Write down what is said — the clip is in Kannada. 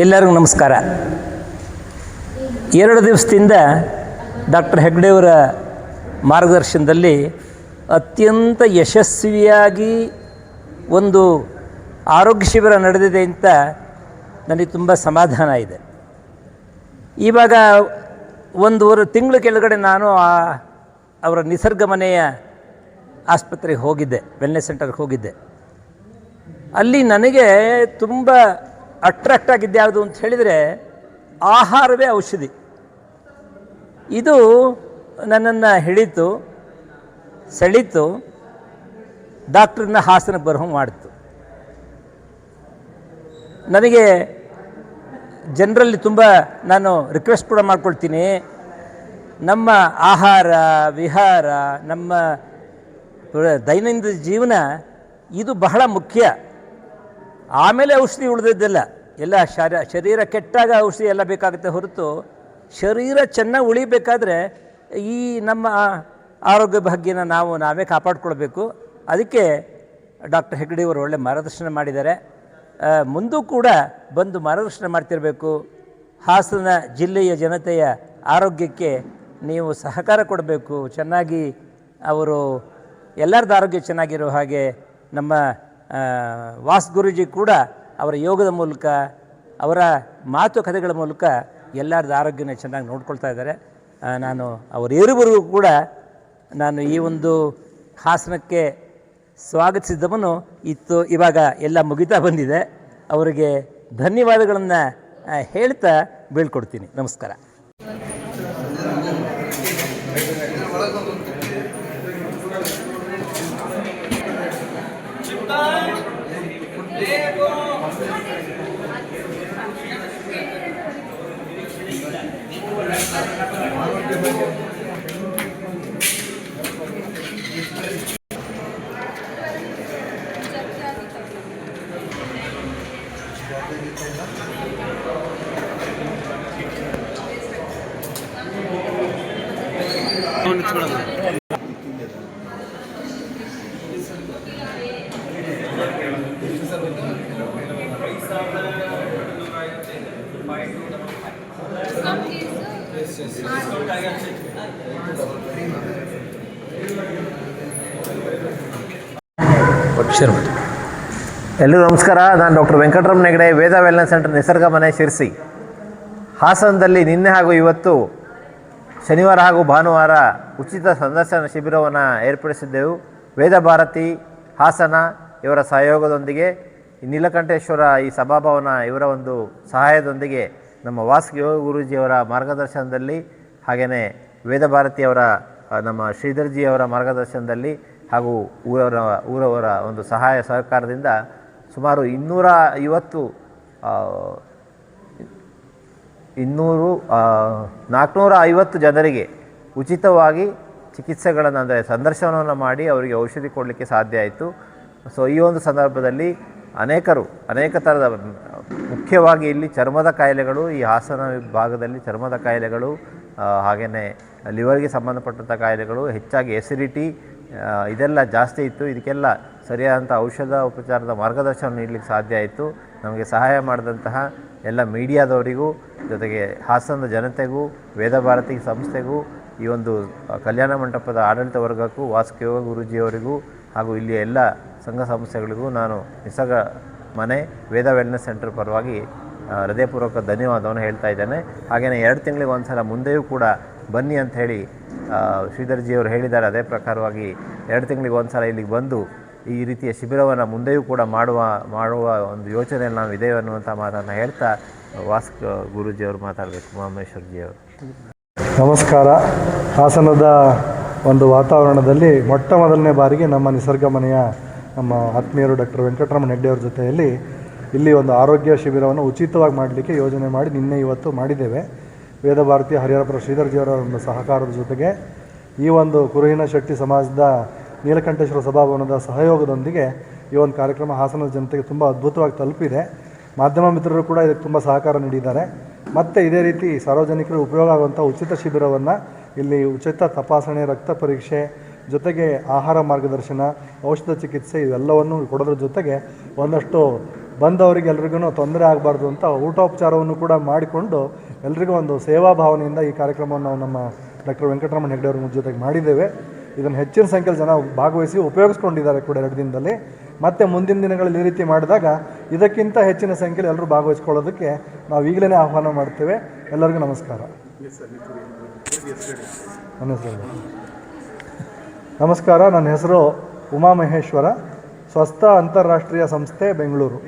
ಎಲ್ಲರಿಗೂ ನಮಸ್ಕಾರ. 2 ದಿವಸದಿಂದ ಡಾಕ್ಟರ್ ಹೆಗ್ಡೆಯವರ ಮಾರ್ಗದರ್ಶನದಲ್ಲಿ ಅತ್ಯಂತ ಯಶಸ್ವಿಯಾಗಿ ಒಂದು ಆರೋಗ್ಯ ಶಿಬಿರ ನಡೆದಿದೆ ಅಂತ ನನಗೆ ತುಂಬ ಸಮಾಧಾನ ಇದೆ. ಇವಾಗ 1 ತಿಂಗಳ ಕೆಳಗಡೆ ನಾನು ಅವರ ನಿಸರ್ಗ ಮನೆಯ ಆಸ್ಪತ್ರೆಗೆ ಹೋಗಿದ್ದೆ, ವೆಲ್ನೆಸ್ ಸೆಂಟರ್ಗೆ ಹೋಗಿದ್ದೆ. ಅಲ್ಲಿ ನನಗೆ ತುಂಬ ಅಟ್ರಾಕ್ಟ್ ಆಗಿದ್ದೆ ಯಾವುದು ಅಂತ ಹೇಳಿದರೆ ಆಹಾರವೇ ಔಷಧಿ. ಇದು ನನ್ನನ್ನು ಸೆಳೀತು, ಡಾಕ್ಟ್ರನ್ನ ಹಾಸನಕ್ಕೆ ಬರೋ ಮಾಡಿತು. ನನಗೆ ಜನರಲ್ಲಿ ತುಂಬ ನಾನು ರಿಕ್ವೆಸ್ಟ್ ಕೂಡ ಮಾಡ್ಕೊಳ್ತೀನಿ, ನಮ್ಮ ಆಹಾರ ವಿಹಾರ, ನಮ್ಮ ದೈನಂದಿನ ಜೀವನ ಇದು ಬಹಳ ಮುಖ್ಯ. ಆಮೇಲೆ ಔಷಧಿ ಉಳಿದಿದ್ದೆಲ್ಲ ಎಲ್ಲ ಶರೀರ ಕೆಟ್ಟಾಗ ಔಷಧಿ ಎಲ್ಲ ಬೇಕಾಗುತ್ತೆ ಹೊರತು ಶರೀರ ಚೆನ್ನಾಗಿ ಉಳಿಬೇಕಾದ್ರೆ ಈ ನಮ್ಮ ಆರೋಗ್ಯ ಭಾಗ್ಯನ ನಾವೇ ಕಾಪಾಡಿಕೊಳ್ಬೇಕು. ಅದಕ್ಕೆ ಡಾಕ್ಟರ್ ಹೆಗ್ಡೆಯವರು ಒಳ್ಳೆ ಮಾರ್ಗದರ್ಶನ ಮಾಡಿದ್ದಾರೆ. ಮುಂದೂ ಕೂಡ ಬಂದು ಮಾರ್ಗದರ್ಶನ ಮಾಡ್ತಿರಬೇಕು. ಹಾಸನ ಜಿಲ್ಲೆಯ ಜನತೆಯ ಆರೋಗ್ಯಕ್ಕೆ ನೀವು ಸಹಕಾರ ಕೊಡಬೇಕು. ಚೆನ್ನಾಗಿ ಅವರು ಎಲ್ಲರದ್ದು ಆರೋಗ್ಯ ಚೆನ್ನಾಗಿರೋ ಹಾಗೆ ನಮ್ಮ ವಾಸ್ ಗುರೂಜಿ ಕೂಡ ಅವರ ಯೋಗದ ಮೂಲಕ, ಅವರ ಮಾತುಕತೆಗಳ ಮೂಲಕ ಎಲ್ಲರದ್ದು ಆರೋಗ್ಯನ ಚೆನ್ನಾಗಿ ನೋಡ್ಕೊಳ್ತಾ ಇದ್ದಾರೆ. ನಾನು ಅವರಿಬ್ಬರಿಗೂ ಕೂಡ ನಾನು ಈ ಒಂದು ಹಾಸನಕ್ಕೆ ಸ್ವಾಗತಿಸಿದ್ದವನು ಇವಾಗ ಎಲ್ಲ ಮುಗಿತಾ ಬಂದಿದೆ. ಅವರಿಗೆ ಧನ್ಯವಾದಗಳನ್ನು ಹೇಳ್ತಾ ಬೀಳ್ಕೊಡ್ತೀನಿ. ನಮಸ್ಕಾರ. ಎಲ್ಲರಿಗೂ ನಮಸ್ಕಾರ. ನಾನು ಡಾಕ್ಟರ್ ವೆಂಕಟರಮಣ ಹೆಗಡೆ, ವೇದ ವೆಲ್ನೆಸ್ ಸೆಂಟರ್, ನಿಸರ್ಗ ಮನೆ, ಶಿರ್ಸಿ. ಹಾಸನದಲ್ಲಿ ನಿನ್ನೆ ಹಾಗೂ ಇವತ್ತು ಶನಿವಾರ ಹಾಗೂ ಭಾನುವಾರ ಉಚಿತ ಸಂದರ್ಶನ ಶಿಬಿರವನ್ನು ಏರ್ಪಡಿಸಿದ್ದೆವು. ವೇದ ಭಾರತಿ ಹಾಸನ ಇವರ ಸಹಯೋಗದೊಂದಿಗೆ, ನೀಲಕಂಠೇಶ್ವರ ಈ ಸಭಾಭವನ ಇವರ ಒಂದು ಸಹಾಯದೊಂದಿಗೆ, ನಮ್ಮ ವಾಸ್ ಯೋಗ ಗುರೂಜಿಯವರ ಮಾರ್ಗದರ್ಶನದಲ್ಲಿ, ಹಾಗೆಯೇ ವೇದ ಭಾರತಿಯವರ ನಮ್ಮ ಶ್ರೀಧರ್ಜಿಯವರ ಮಾರ್ಗದರ್ಶನದಲ್ಲಿ ಹಾಗೂ ಊರವರ ಒಂದು ಸಹಾಯ ಸಹಕಾರದಿಂದ ಸುಮಾರು 450 ಜನರಿಗೆ ಉಚಿತವಾಗಿ ಚಿಕಿತ್ಸೆಗಳನ್ನು, ಅಂದರೆ ಸಂದರ್ಶನವನ್ನು ಮಾಡಿ ಅವರಿಗೆ ಔಷಧಿ ಕೊಡಲಿಕ್ಕೆ ಸಾಧ್ಯ ಆಯಿತು. ಸೊ ಈ ಒಂದು ಸಂದರ್ಭದಲ್ಲಿ ಅನೇಕ ಥರದ, ಮುಖ್ಯವಾಗಿ ಇಲ್ಲಿ ಚರ್ಮದ ಕಾಯಿಲೆಗಳು, ಈ ಹಾಸನ ಭಾಗದಲ್ಲಿ ಚರ್ಮದ ಕಾಯಿಲೆಗಳು, ಹಾಗೆಯೇ ಲಿವರ್ಗೆ ಸಂಬಂಧಪಟ್ಟಂಥ ಕಾಯಿಲೆಗಳು, ಹೆಚ್ಚಾಗಿ ಎಸಿಡಿಟಿ ಇದೆಲ್ಲ ಜಾಸ್ತಿ ಇತ್ತು. ಇದಕ್ಕೆಲ್ಲ ಸರಿಯಾದಂಥ ಔಷಧ ಉಪಚಾರದ ಮಾರ್ಗದರ್ಶನ ನೀಡಲಿಕ್ಕೆ ಸಾಧ್ಯ ಆಯಿತು. ನಮಗೆ ಸಹಾಯ ಮಾಡಿದಂತಹ ಎಲ್ಲ ಮೀಡಿಯಾದವರಿಗೂ, ಜೊತೆಗೆ ಹಾಸನದ ಜನತೆಗೂ, ವೇದ ಭಾರತಿ ಸಂಸ್ಥೆಗೂ, ಈ ಒಂದು ಕಲ್ಯಾಣ ಮಂಟಪದ ಆಡಳಿತ ವರ್ಗಕ್ಕೂ, ವಾಸ್ಕ ಯೋಗ ಗುರೂಜಿಯವರಿಗೂ ಹಾಗೂ ಇಲ್ಲಿಯ ಎಲ್ಲ ಸಂಘ ಸಂಸ್ಥೆಗಳಿಗೂ ನಾನು ನಿಸರ್ಗ ಮನೆ ವೇದ ವೆಲ್ನೆಸ್ ಸೆಂಟರ್ ಪರವಾಗಿ ಹೃದಯಪೂರ್ವಕ ಧನ್ಯವಾದವನ್ನು ಹೇಳ್ತಾ ಇದ್ದೇನೆ. ಹಾಗೆಯೇ 2 ತಿಂಗಳಿಗೆ ಒಂದು ಸಲ ಮುಂದೆಯೂ ಕೂಡ ಬನ್ನಿ ಅಂತ ಹೇಳಿ ಶ್ರೀಧರ್ಜಿಯವರು ಹೇಳಿದ್ದಾರೆ. ಅದೇ ಪ್ರಕಾರವಾಗಿ 2 ತಿಂಗಳಿಗೆ ಒಂದು ಸಲ ಇಲ್ಲಿಗೆ ಬಂದು ಈ ರೀತಿಯ ಶಿಬಿರವನ್ನು ಮುಂದೆಯೂ ಕೂಡ ಮಾಡುವ ಒಂದು ಯೋಚನೆಯಲ್ಲಿ ನಾವು ಇದ್ದೇವೆ ಅನ್ನುವಂಥ ಮಾತನ್ನು ಹೇಳ್ತಾ ವಾಸ್ಕ ಗುರೂಜಿಯವರು ಮಾತಾಡಬೇಕು. ಮಹೇಶ್ವರ್ಜಿಯವರು ನಮಸ್ಕಾರ. ಹಾಸನದ ಒಂದು ವಾತಾವರಣದಲ್ಲಿ ಮೊಟ್ಟ ಮೊದಲನೇ ಬಾರಿಗೆ ನಮ್ಮ ನಿಸರ್ಗ ಮನೆಯ ನಮ್ಮ ಆತ್ಮೀಯರು ಡಾಕ್ಟರ್ ವೆಂಕಟರಮಣ ಹೆಗ್ಡೆಯವ್ರ ಜೊತೆಯಲ್ಲಿ ಇಲ್ಲಿ ಒಂದು ಆರೋಗ್ಯ ಶಿಬಿರವನ್ನು ಉಚಿತವಾಗಿ ಮಾಡಲಿಕ್ಕೆ ಯೋಜನೆ ಮಾಡಿ ನಿನ್ನೆ ಇವತ್ತು ಮಾಡಿದ್ದೇವೆ. ವೇದ ಭಾರತಿ ಹರಿಹರಪುರ ಶ್ರೀಧರ್ಜಿಯವರ ಒಂದು ಸಹಕಾರದ ಜೊತೆಗೆ ಈ ಒಂದು ಕುರುಹಿನ ಶೆಟ್ಟಿ ಸಮಾಜದ ನೀಲಕಂಠೇಶ್ವರ ಸಭಾಭವನದ ಸಹಯೋಗದೊಂದಿಗೆ ಈ ಒಂದು ಕಾರ್ಯಕ್ರಮ ಹಾಸನದ ಜನತೆಗೆ ತುಂಬ ಅದ್ಭುತವಾಗಿ ತಲುಪಿದೆ. ಮಾಧ್ಯಮ ಮಿತ್ರರು ಕೂಡ ಇದಕ್ಕೆ ತುಂಬ ಸಹಕಾರ ನೀಡಿದ್ದಾರೆ. ಮತ್ತು ಇದೇ ರೀತಿ ಸಾರ್ವಜನಿಕರು ಉಪಯೋಗ ಆಗುವಂಥ ಉಚಿತ ಶಿಬಿರವನ್ನು ಇಲ್ಲಿ ಉಚಿತ ತಪಾಸಣೆ, ರಕ್ತ ಪರೀಕ್ಷೆ, ಜೊತೆಗೆ ಆಹಾರ ಮಾರ್ಗದರ್ಶನ, ಔಷಧ ಚಿಕಿತ್ಸೆ ಇವೆಲ್ಲವನ್ನು ಕೊಡೋದ್ರ ಜೊತೆಗೆ ಒಂದಷ್ಟು ಬಂದವರಿಗೆ ಎಲ್ರಿಗೂ ತೊಂದರೆ ಆಗಬಾರ್ದು ಅಂತ ಊಟೋಪಚಾರವನ್ನು ಕೂಡ ಮಾಡಿಕೊಂಡು ಎಲ್ರಿಗೂ ಒಂದು ಸೇವಾ ಭಾವನೆಯಿಂದ ಈ ಕಾರ್ಯಕ್ರಮವನ್ನು ನಾವು ನಮ್ಮ ಡಾಕ್ಟರ್ ವೆಂಕಟರಮಣ ಹೆಗ್ಡೆ ಅವ್ರ ಜೊತೆಗೆ ಮಾಡಿದ್ದೇವೆ. ಇದನ್ನು ಹೆಚ್ಚಿನ ಸಂಖ್ಯೆಯಲ್ಲಿ ಜನ ಭಾಗವಹಿಸಿ ಉಪಯೋಗಿಸ್ಕೊಂಡಿದ್ದಾರೆ ಕೂಡ 2 ದಿನದಲ್ಲಿ. ಮತ್ತು ಮುಂದಿನ ದಿನಗಳಲ್ಲಿ ಈ ರೀತಿ ಮಾಡಿದಾಗ ಇದಕ್ಕಿಂತ ಹೆಚ್ಚಿನ ಸಂಖ್ಯೆಯಲ್ಲಿ ಎಲ್ಲರೂ ಭಾಗವಹಿಸ್ಕೊಳ್ಳೋದಕ್ಕೆ ನಾವು ಈಗಲೇ ಆಹ್ವಾನ ಮಾಡ್ತೇವೆ. ಎಲ್ಲರಿಗೂ ನಮಸ್ಕಾರ. ನನ್ನ ಹೆಸರು ನಮಸ್ಕಾರ. ನನ್ನ ಹೆಸರು ಉಮಾಮಹೇಶ್ವರ, ಸ್ವಸ್ಥ ಅಂತಾರಾಷ್ಟ್ರೀಯ ಸಂಸ್ಥೆ, ಬೆಂಗಳೂರು.